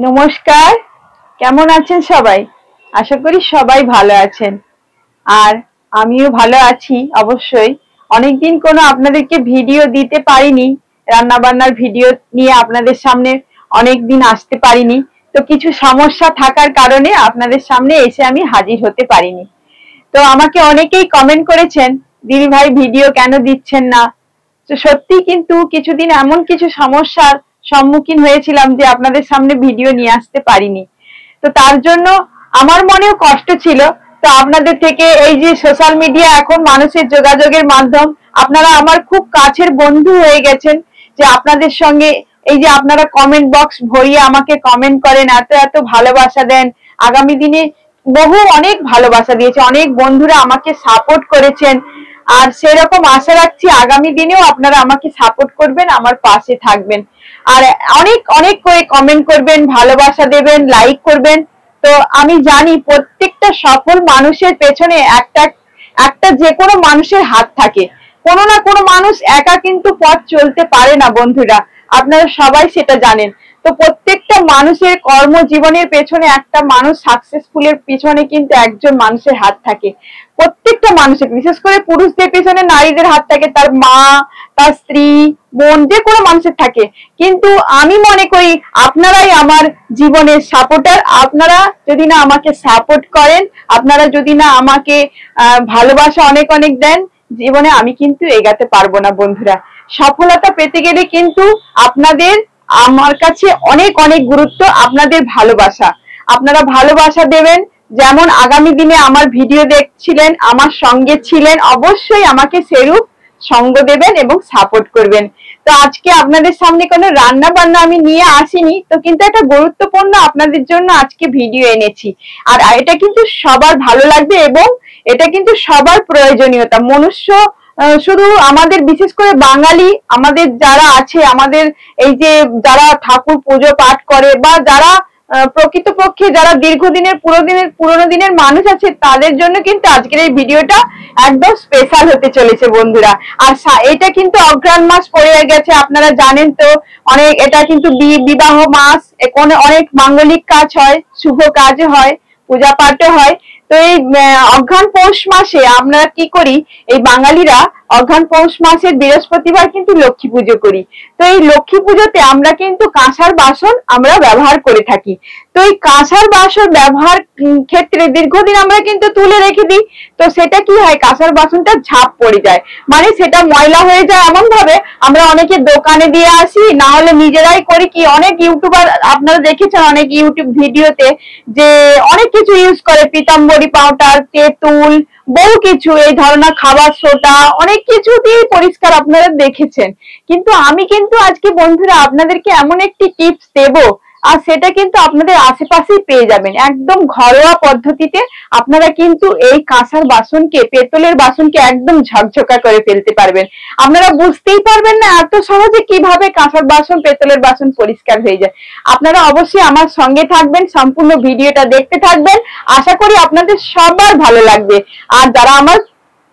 নমস্কার। কেমন আছেন সবাই? আশা করি সবাই ভালো আছেন। আর আমিও ভালো আছি অবশ্যই। অনেকদিন কোনো আপনাদেরকে ভিডিও দিতে পারিনি, রান্না বান্নার ভিডিও নিয়ে আপনাদের সামনে অনেকদিন আসতে পারিনি। তো কিছু সমস্যা থাকার কারণে আপনাদের সামনে এসে আমি হাজির হতে পারিনি। তো আমাকে অনেকেই কমেন্ট করেছেন, দিদি ভাই ভিডিও কেন দিচ্ছেন না? তো সত্যি কিন্তু কিছুদিন এমন কিছু সমস্যার সম্মুখীন হয়েছিলাম যে আপনাদের সামনে ভিডিও নিয়ে আসতে পারিনি। তো তার জন্য আমার মনেও কষ্ট ছিল। তো আপনাদের থেকে এই যে সোশ্যাল মিডিয়া এখন মানুষের যোগাযোগের মাধ্যম, আপনারা আমার খুব কাছের বন্ধু হয়ে গেছেন। যে আপনাদের সঙ্গে এই যে আপনারা কমেন্ট বক্স ভরিয়ে আমাকে কমেন্ট করেন, এত এত ভালোবাসা দেন, আগামী দিনে অনেক ভালোবাসা দিয়েছে, অনেক বন্ধুরা আমাকে সাপোর্ট করেছেন। আর সেরকম আশা রাখছি আগামী দিনেও আপনারা আমাকে সাপোর্ট করবেন, আমার পাশে থাকবেন। আর অনেক অনেক করে কমেন্ট করবেন, ভালোবাসা দেবেন, লাইক করবেন। তো আমি জানি প্রত্যেকটা সফল মানুষের পেছনে একটা একটা যে কোনো মানুষের হাত থাকে। কোনো না কোনো মানুষ একা কিন্তু পথ চলতে পারে না বন্ধুরা, আপনারা সবাই সেটা জানেন। তো প্রত্যেকটা মানুষের কর্মজীবনের পেছনে একটা মানুষ সাকসেসফুলের পিছনে কিন্তু একজন মানুষের হাত থাকে। প্রত্যেকটা মানুষের, বিশেষ করে পুরুষদের পেছনে নারীদের হাত থাকে, তার মা, তার স্ত্রী, বোন, যে কোনো মানুষের থাকে। কিন্তু আমি মনে করি আপনারাই আমার জীবনের সাপোর্টার। আপনারা যদি না আমাকে সাপোর্ট করেন, আপনারা যদি না আমাকে ভালোবাসা অনেক অনেক দেন, জীবনে আমি কিন্তু এগাতে পারবো না বন্ধুরা। সফলতা পেতে গেলে কিন্তু আপনাদের আমার কাছে অনেক অনেক গুরুত্ব, আপনাদের ভালোবাসা। আপনারা ভালোবাসা দেবেন, যেমন আগামী দিনে আমার ভিডিও দেখছিলেন, আমার সঙ্গে ছিলেন, অবশ্যই আমাকে সেরূপ সঙ্গ দেবেন এবং সাপোর্ট করবেন। তো আজকে আপনাদের সামনে কোনো রান্না বান্না আমি নিয়ে আসিনি, তো কিন্তু একটা গুরুত্বপূর্ণ আপনাদের জন্য আজকে ভিডিও এনেছি। আর এটা কিন্তু সবার ভালো লাগবে এবং এটা কিন্তু সবার প্রয়োজনীয়তা। মনুষ্য শুধু আমাদের, বিশেষ করে বাঙালি আমাদের যারা আছে, আমাদের এই যে যারা ঠাকুর পুজো পাঠ করে বা যারা প্রকৃতপক্ষে যারা দীর্ঘদিনের পুরোনো দিনের মানুষ আছে, তাদের জন্য কিন্তু আজকের এই ভিডিওটা একদম স্পেশাল হতে চলেছে বন্ধুরা। আর এটা কিন্তু অঘ্রাণ মাস পড়ে গেছে, আপনারা জানেন তো। অনেক, এটা কিন্তু বিবাহ মাস, এখানে অনেক মাঙ্গলিক কাজ হয়, শুভ কাজ হয়, পূজা পাঠও হয়। তো এই অঘ্রাণ পৌষ মাসে আমরা কি করি, এই বাঙালিরা অঘ্রাণ পৌষ মাসের বৃহস্পতিবার কিন্তু লক্ষ্মী পুজো করি। তো এই লক্ষ্মী পুজোতে আমরা কিন্তু কাঁসার বাসন আমরা ব্যবহার করে থাকি। তো এই কাঁসার বাসন ব্যবহার ক্ষেত্রে দীর্ঘদিন আমরা কিন্তু তুলে রেখে দিই। তো সেটা কি হয়, কাঁসার বাসনটা ঝাঁপ পড়ে যায়, মানে সেটা ময়লা হয়ে যায়। এমন ভাবে আমরা অনেকে দোকানে দিয়ে আসি, না হলে নিজেরাই করি। কি অনেক ইউটিউবার আপনারা দেখেছেন অনেক ইউটিউব ভিডিওতে যে অনেক কিছু ইউজ করে, পিতাম্বরী পাউডার, তেঁতুল, বহু কিছু, এই ধরনের খাবার সোডা, অনেক কিছু দিয়ে পরিষ্কার আপনারা দেখেছেন। কিন্তু আমি কিন্তু আজকে বন্ধুরা আপনাদেরকে এমন একটি টিপস দেবো, আর সেটা কিন্তু আপনাদের আশেপাশেই পেয়ে যাবেন একদম ঘরোয়া পদ্ধতিতে। আপনারা কিন্তু এই কাঁসার বাসনকে, পেতলের বাসনকে একদম ঝকঝকা করে ফেলতে পারবেন। আপনারা বুঝতেই পারবেন না এত সহজে কিভাবে কাঁসার বাসন, পেতলের বাসন পরিষ্কার হয়ে যায়। আপনারা অবশ্যই আমার সঙ্গে থাকবেন, সম্পূর্ণ ভিডিওটা দেখতে থাকবেন। আশা করি আপনাদের সবার ভালো লাগবে। আর যারা আমার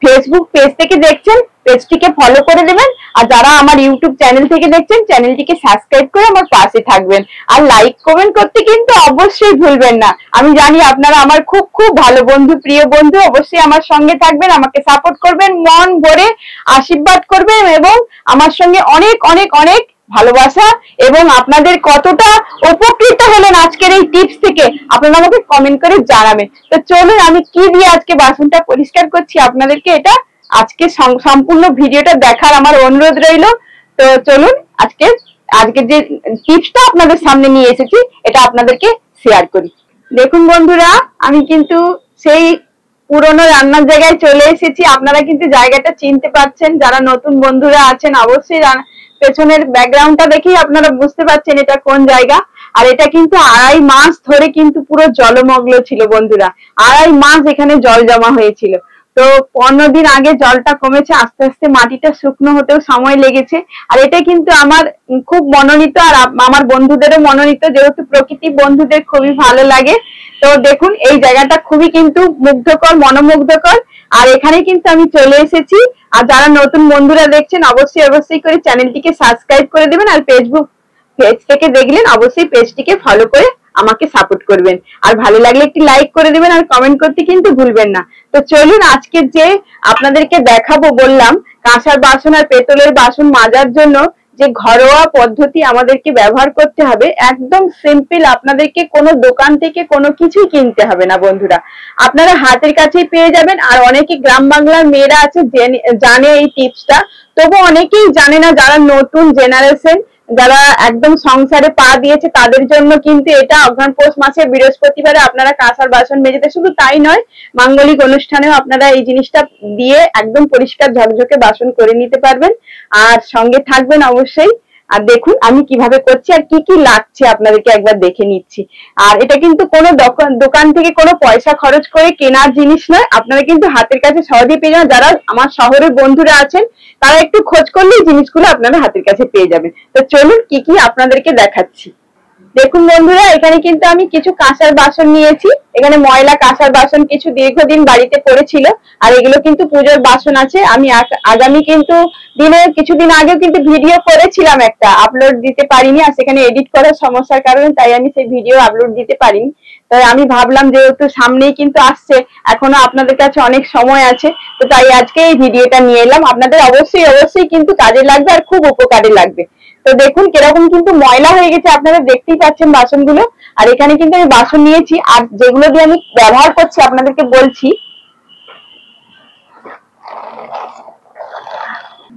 ফেসবুক পেজ থেকে দেখছেন, পেজটিকে ফলো করে দেবেন। আর যারা আমার ইউটিউব চ্যানেল থেকে দেখছেন, চ্যানেলটিকে সাবস্ক্রাইব করে আমার পাশে থাকবেন। আর লাইক কমেন্ট করতে কিন্তু অবশ্যই ভুলবেন না। আমি জানি আপনারা আমার খুব খুব ভালো বন্ধু, প্রিয় বন্ধু। অবশ্যই আমার সঙ্গে থাকবেন, আমাকে সাপোর্ট করবেন, মন ভরে আশীর্বাদ করবেন এবং আমার সঙ্গে অনেক অনেক অনেক ভালোবাসা। এবং আপনাদের কতটা উপকৃত হলেন আজকের এই টিপস থেকে, আপনারা আমাকে কমেন্ট করে জানাবেন। তো চলুন, আমি কি দিয়ে আজকে বাসনটা পরিষ্কার করছি আপনাদেরকে এটা আজকে সম্পূর্ণ ভিডিওটা দেখার আমার অনুরোধ রইল। তো চলুন আজকে যে টিপসটা আপনাদের সামনে নিয়ে এসেছি এটা আপনাদেরকে শেয়ার করি। দেখুন বন্ধুরা, আমি কিন্তু সেই পুরনো রান্নার জায়গায় চলে এসেছি। আপনারা কিন্তু জায়গাটা চিনতে পারছেন, যারা নতুন বন্ধুরা আছেন অবশ্যই পেছনের ব্যাকগ্রাউন্ডটা দেখেই আপনারা বুঝতে পারছেন এটা কোন জায়গা। আর এটা কিন্তু 2.5 মাস ধরে কিন্তু পুরো জলমগ্ন ছিল বন্ধুরা। 2.5 মাস এখানে জল জমা হয়েছিল। তো 15 দিন আগে জলটা কমেছে, আস্তে আস্তে মাটিটা শুকনো হতেও সময় লেগেছে। আর এটা কিন্তু আমার খুব মনোনীত, আর আমার বন্ধুদেরও মনোনীত, যেহেতু প্রকৃতি বন্ধুদের খুবই ভালো লাগে। তো দেখুন এই জায়গাটা খুবই কিন্তু মুগ্ধকর, মনোমুগ্ধকর। আর এখানে কিন্তু আমি চলে এসেছি। আর যারা নতুন বন্ধুরা দেখছেন অবশ্যই অবশ্যই করে চ্যানেলটিকে সাবস্ক্রাইব করে দেবেন। আর ফেসবুক পেজ থেকে দেখলেন, অবশ্যই পেজটিকে ফলো করে আমাকে সাপোর্ট করবেন। আর ভালো লাগলে একটি লাইক করে দিবেন, আর কমেন্ট করতে কিন্তু ভুলবেন না। তো চলুন আজকে যে আপনাদেরকে দেখাবো বললাম, কাঁসার বাসন আর পেতলের বাসন মাজার জন্য যে ঘরোয়া পদ্ধতি আমাদেরকে ব্যবহার করতে হবে, একদম সিম্পল। আপনাদেরকে কোনো দোকান থেকে কোনো কিছুই কিনতে হবে না বন্ধুরা, আপনারা হাতের কাছেই পেয়ে যাবেন। আর অনেকে গ্রাম বাংলার মেয়েরা আছে জানে এই টিপসটা, তবু অনেকেই জানে না। যারা নতুন জেনারেশন, যারা একদম সংসারে পা দিয়েছে, তাদের জন্য কিন্তু এটা অঘ্রাণ পৌষ মাসের বৃহস্পতিবারে আপনারা কাঁসার বাসন মেজেতে, শুধু তাই নয়, মাঙ্গলিক অনুষ্ঠানেও আপনারা এই জিনিসটা দিয়ে একদম পরিষ্কার ঝকঝকে বাসন করে নিতে পারবেন। আর সঙ্গে থাকবেন অবশ্যই। আর দেখুন আমি কিভাবে করছি আর কি কি লাগছে আপনাদেরকে একবার দেখে নিচ্ছি। আর এটা কিন্তু কোনো দোকান থেকে কোনো পয়সা খরচ করে কেনার জিনিস নয়, আপনারা কিন্তু হাতের কাছে সহজেই পেয়ে যাবেন। যারা আমার শহরের বন্ধুরা আছেন, তারা একটু খোঁজ করলেই জিনিসগুলো আপনারা হাতের কাছে পেয়ে যাবেন। তো চলুন কি কি আপনাদেরকে দেখাচ্ছি। দেখুন বন্ধুরা, এখানে কিন্তু আমি কিছু কাঁসার বাসন নিয়েছি। এখানে ময়লা কাঁসার বাসন কিছু দীর্ঘদিন বাড়িতে পড়েছিল, আর এগুলো কিন্তু পুজোর বাসন আছে। আমি আগামী কিন্তু দিনে কিছুদিন আগেও কিন্তু ভিডিও করেছিলাম, একটা আপলোড দিতে পারিনি, আর সেখানে এডিট করার সমস্যার কারণে তাই আমি সেই ভিডিও আপলোড দিতে পারিনি। তাই আমি ভাবলাম যেহেতু সামনেই কিন্তু আসছে, এখনো আপনাদের কাছে অনেক সময় আছে, তো তাই আজকে এই ভিডিওটা নিয়ে এলাম। আপনাদের অবশ্যই অবশ্যই কিন্তু কাজে লাগবে আর খুব উপকারে লাগবে। তো দেখুন কিরকম কিন্তু ময়লা হয়ে গেছে, আপনারা দেখতেই পাচ্ছেন বাসনগুলো। আর এখানে কিন্তু আমি বাসন নিয়েছি, আর যেগুলো দিয়ে আমি ব্যবহার করছি আপনাদেরকে বলছি।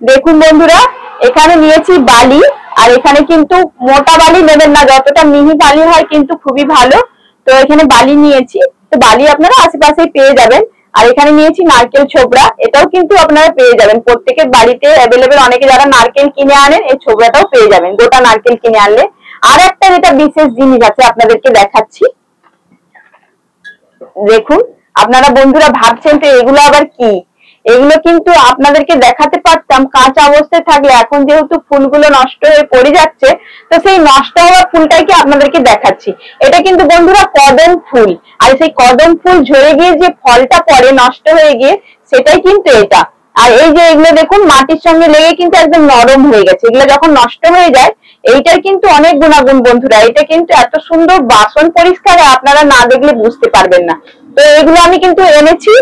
দেখুন বন্ধুরা, এখানে নিয়েছি বালি, আর এখানে কিন্তু মোটা বালি নেবেন না, যতটা মিহি বালি হয় কিন্তু খুবই ভালো। তো এখানে বালি নিয়েছি, তো বালি আপনারা আশেপাশেই পেয়ে যাবেন। আর এখানে নিয়েছি নারকেল ছোবড়া, এটাও কিন্তু আপনারা পেয়ে যাবেন প্রত্যেকের বাড়িতে অ্যাভেলেবেল। অনেকে যারা নারকেল কিনে আনেন, এই ছোবড়াটাও পেয়ে যাবেন গোটা নারকেল কিনে আনলে। আর একটা যেটা বিশেষ জিনিস আছে আপনাদেরকে দেখাচ্ছি। দেখুন, আপনারা বন্ধুরা ভাবছেন তো এগুলো আবার কি, এগুলো কিন্তু আপনাদেরকে দেখাতে পারতাম কাঁচা অবস্থায় থাকলে, এখন যেহেতু ফুলগুলো নষ্ট হয়ে পড়ে যাচ্ছে, তো সেই নষ্ট হওয়া ফুলটাকে আপনাদেরকে দেখাচ্ছি। এটা কিন্তু বন্ধুরা কদম ফুল, আর সেই কদম ফুল ঝরে গিয়ে যে ফলটা পড়ে নষ্ট হয়ে গিয়ে, সেটাই কিন্তু এটা। আর এই যে এগুলো দেখুন মাটির সঙ্গে লেগে কিন্তু একদম নরম হয়ে গেছে, এগুলো যখন নষ্ট হয়ে যায়, এইটার কিন্তু অনেক গুণাগুণ বন্ধুরা। এটা কিন্তু এত সুন্দর বাসন পরিষ্কার, আপনারা না দেখলে বুঝতে পারবেন না। তো এগুলো আমি কিন্তু এনেছি,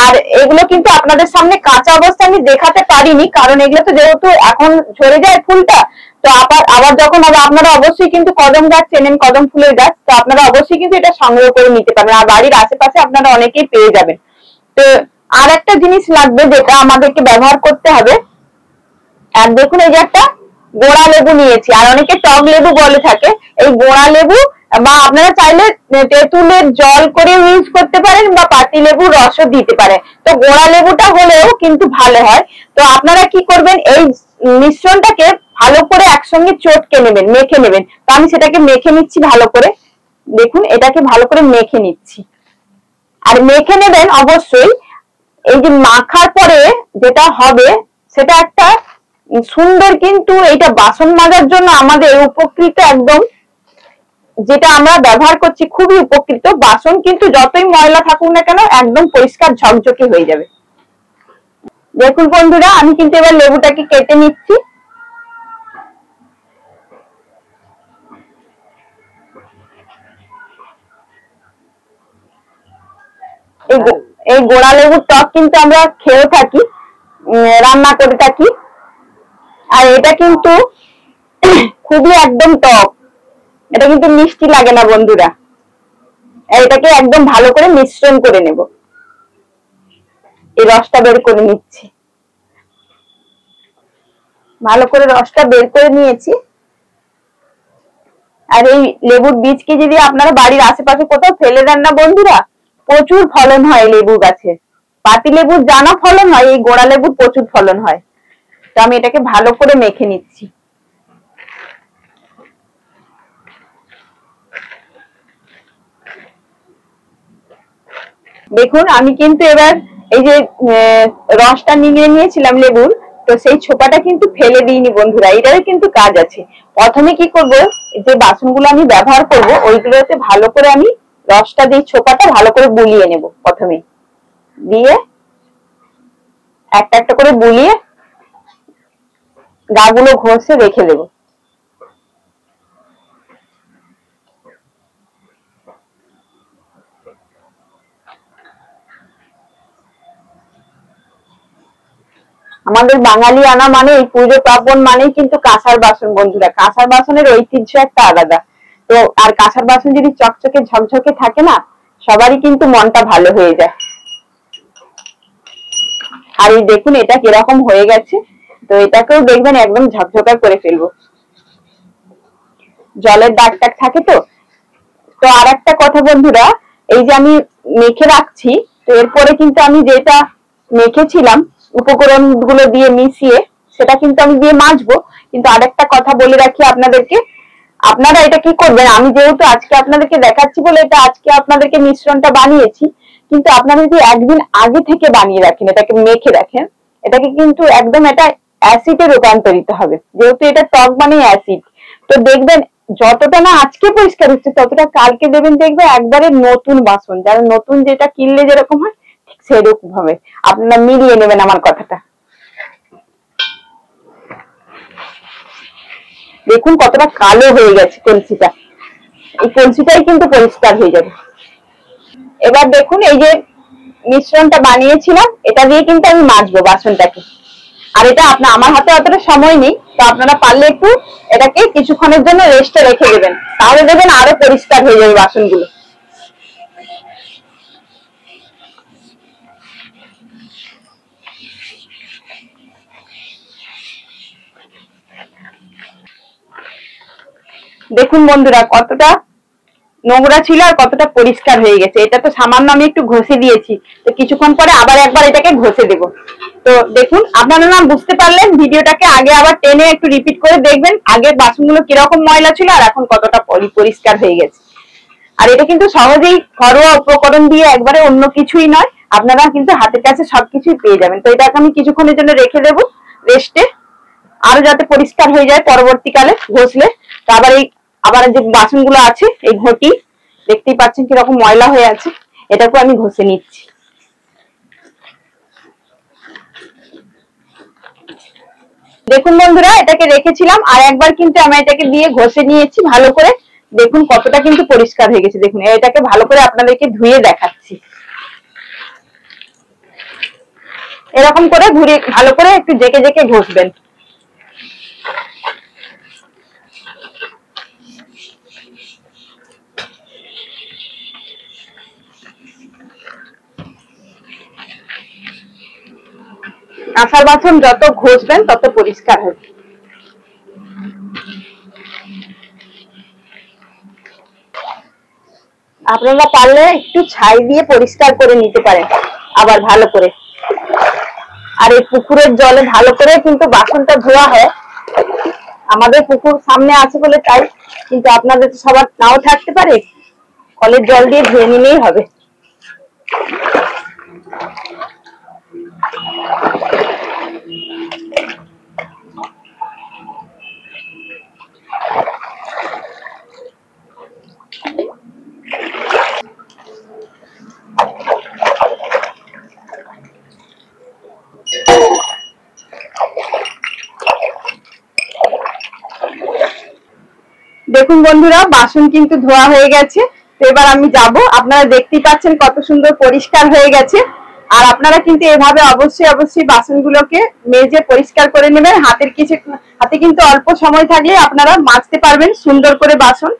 আর এগুলো কিন্তু আপনাদের সামনে কাঁচা অবস্থায় আমি দেখাতে পারিনি, কারণ এগুলো তো যেহেতু এখন ঝরে যায় ফুলটা, তো আবার যখন হবে, আপনারা অবশ্যই কিন্তু কদম গাছ চেনেন, কদম ফুলের গাছ, তো আপনারা অবশ্যই কিন্তু এটা সংগ্রহ করে নিতে পারবেন। আর বাড়ির আশেপাশে আপনারা অনেকেই পেয়ে যাবেন। তো আর একটা জিনিস লাগবে যেটা আমাদেরকে ব্যবহার করতে হবে। আর দেখুন এই যে একটা গোড়া লেবু নিয়েছি, আর অনেকে টক লেবু বলে থাকে। এই গোড়া লেবু, বা আপনারা চাইলে তেঁতুলের জল করে ইউজ করতে পারেন, বা পাতি লেবুর রসও দিতে পারেন। তো গোড়া লেবুটা হলেও কিন্তু ভালো হয়। তো আপনারা কি করবেন, এই মিশ্রণটাকে ভালো করে একসঙ্গে চটকে নেবেন, মেখে নেবেন। তো আমি সেটাকে মেখে নিচ্ছি ভালো করে। দেখুন এটাকে ভালো করে মেখে নিচ্ছি। আর মেখে নেবেন অবশ্যই। এই যে মাখার পরে যেটা হবে, সেটা একটা সুন্দর, কিন্তু এটা বাসন মাজার জন্য আমাদের উপকৃত একদম, যেটা আমরা ব্যবহার করছি খুবই উপকৃত। বাসন কিন্তু যতই ময়লা থাকুক না কেন একদম পরিষ্কার ঝকঝকে হয়ে যাবে। দেখুন বন্ধুরা, আমি কিন্তু এবার লেবুটাকে কেটে নিচ্ছি। এই গোড়া লেবুর টক কিন্তু আমরা খেয়ে থাকি, রান্না করে থাকি। আর এটা কিন্তু খুবই একদম টক, এটা কিন্তু মিষ্টি লাগে না বন্ধুরা। এটাকে একদম ভালো করে মিশ্রণ করে নেব। এই রসটা বের করে নিচ্ছি, ভালো করে রসটা বের করে নিয়েছি। আর এই লেবুর বীজকে যদি আপনারা বাড়ির আশেপাশে কোথাও ফেলে দেন না বন্ধুরা, প্রচুর ফলন হয় লেবু গাছে। পাতি লেবুর জানা ফলন হয়, এই গোড়া লেবুর প্রচুর ফলন হয়। তো আমি এটাকে ভালো করে মেখে নিচ্ছি। দেখুন আমি কিন্তু এবার এই যে রসটা নিয়ে নিয়েছিলাম লেবুর, তো সেই ছোপাটা কিন্তু ফেলে দিইনি বন্ধুরা, এটারও কিন্তু কাজ আছে। প্রথমে কি করব, যে বাসনগুলো আমি ব্যবহার করব ওইগুলোতে ভালো করে আমি রসটা দিয়ে ছোপাটা ভালো করে বুলিয়ে নেব। প্রথমে দিয়ে একটা একটা করে বুলিয়ে গাগুলো ঘষে রেখে দেব। আমাদের বাঙালি আনা মানে এই পুজো পার্বণ মানেই কিন্তু কাঁসার বাসন বন্ধুরা। কাঁসার বাসনের ঐতিহ্য একটা আলাদা। তো আর কাঁসার বাসন যদি চকচকে ঝকঝকে থাকে না, সবারই কিন্তু মনটা ভালো হয়ে যায়। আর এই দেখুন এটা কিরকম হয়ে গেছে। তো এটাকেও দেখবেন একদম ঝকঝকা করে ফেলবো। জলের দাগ টাগ থাকে তো। তো আর একটা কথা বন্ধুরা, এই যে আমি মেখে রাখছি, তো এরপরে কিন্তু আমি যেটা মেখেছিলাম উপকরণ গুলো দিয়ে মিশিয়ে, সেটা কিন্তু আমি দিয়ে মাজবো। কিন্তু আরেকটা কথা বলে রাখি আপনাদেরকে, আপনারা এটা কি করবেন, আমি যেহেতু আজকে আপনাদেরকে দেখাচ্ছি বলে এটা আজকে আপনাদেরকে মিশ্রণটা বানিয়েছি, কিন্তু আপনারা যদি একদিন আগে থেকে বানিয়ে রাখেন, এটাকে মেখে রাখেন, এটাকে কিন্তু একদম এটা অ্যাসিডে রূপান্তরিত হবে, যেহেতু এটা টক মানে অ্যাসিড। তো দেখবেন যতটা না আজকে পরিষ্কার হচ্ছে, ততটা কালকে দেবেন দেখবে একবারে নতুন বাসন, যারা নতুন যেটা কিনলে যেরকম হয় ঠিক সেরকম হবে। আপনারা মিলিয়ে নেবেন আমার কথাটা। দেখুন কতটা কালো হয়ে গেছে কলসিটা, এই কলসিটাই কিন্তু পরিষ্কার হয়ে যাবে। এবার দেখুন এই যে মিশ্রণটা বানিয়েছিলাম, এটা দিয়ে কিন্তু আমি মাজবো বাসনটাকে। আর এটা আমার হাতে অতটা সময় নেই, তো আপনারা পারলে একটু এটাকে কিছুক্ষণের জন্য রেস্টে রেখে দেবেন, তাহলে দেখবেন আরো পরিষ্কার হয়ে যাবে বাসনগুলো। দেখুন বন্ধুরা কতটা নোংরা ছিল আর কতটা পরিষ্কার হয়ে গেছে। এটা তো সামান্য আমি একটু ঘষে দিয়েছি, তো কিছুক্ষণ পরে আবার একবার এটাকে ঘষে দেব। তো দেখুন আপনারা না বুঝতে পারলেন, ভিডিওটাকে আগে আবার টেনে একটু রিপিট করে দেখবেন আগের বাসনগুলো কিরকম ময়লা ছিল আর এখন কতটা পরিষ্কার হয়ে গেছে। আর এটা কিন্তু সহজেই ঘরোয়া উপকরণ দিয়ে, একবারে অন্য কিছুই নয়, আপনারা কিন্তু হাতের কাছে সবকিছুই পেয়ে যাবেন। তো এটাকে আমি কিছুক্ষণের জন্য রেখে দেবো রেস্টে, আরো যাতে পরিষ্কার হয়ে যায় পরবর্তীকালে ঘষলে। তো আবার যে বাসনগুলো আছে, এই ঘটি দেখতেই পাচ্ছেন কিরকম ময়লা হয়ে আছে, এটাকে আমি ঘষে নিচ্ছি। দেখুন বন্ধুরা এটাকে রেখেছিলাম, আর একবার কিন্তু আমি এটাকে দিয়ে ঘষে নিয়েছি ভালো করে। দেখুন কতটা কিন্তু পরিষ্কার হয়ে গেছে। দেখুন এটাকে ভালো করে আপনাদেরকে ধুয়ে দেখাচ্ছি। এরকম করে ধুয়ে ভালো করে একটু জেকে জেকে ঘষবেন। কাঁসার বাসন যত ঘষবেন তত পরিষ্কার হবে। আপনারা পারলে একটু ছাই দিয়ে পরিষ্কার করে নিতে পারেন আবার ভালো করে। আর এই পুকুরের জলে ভালো করে কিন্তু বাসনটা ধোয়া হয়। আমাদের পুকুর সামনে আছে বলে তাই, কিন্তু আপনাদের সবার নাও থাকতে পারে, কলের জল দিয়ে ধুয়ে নিলেই হবে। দেখুন বন্ধুরা বাসন কিন্তু ধোয়া হয়ে গেছে। তো এবার আমি যাব, আপনারা দেখতেই পাচ্ছেন কত সুন্দর পরিষ্কার হয়ে গেছে। আর আপনারা কিন্তু এভাবে অবশ্যই বাসনগুলোকে মেজে পরিষ্কার করে নেবেন। হাতে কিন্তু অল্প সময় থাকলে আপনারা মাজতে পারবেন সুন্দর করে বাসন।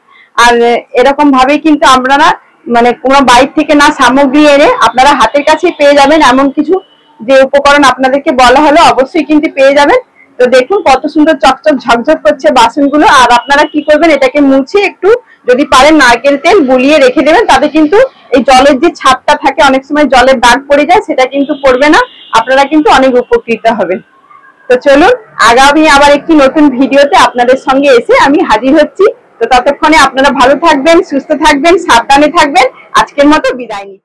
আর এরকম ভাবেই কিন্তু আপনারা মানে কোনো বাইরে থেকে না সামগ্রী এনে আপনারা হাতের কাছে পেয়ে যাবেন, এমন কিছু যে উপকরণ আপনাদেরকে বলা হলো অবশ্যই কিন্তু পেয়ে যাবেন। তো দেখুন কত সুন্দর চকচক ঝকঝক করছে বাসনগুলো। আর আপনারা কি করবেন, এটাকে মুছে একটু যদি পারেন নারকেল তেল বুলিয়ে রেখে দেবেন, তাতে কিন্তু এই জলের যে ছাপটা থাকে, অনেক সময় জলের দাগ পড়ে যায়, সেটা কিন্তু পড়বে না। আপনারা কিন্তু অনেক উপকৃত হবেন। তো চলুন আগামী আবার একটি নতুন ভিডিওতে আপনাদের সঙ্গে এসে আমি হাজির হচ্ছি। তো ততক্ষণে আপনারা ভালো থাকবেন, সুস্থ থাকবেন, সাবধানে থাকবেন। আজকের মতো বিদায় নিচ্ছি।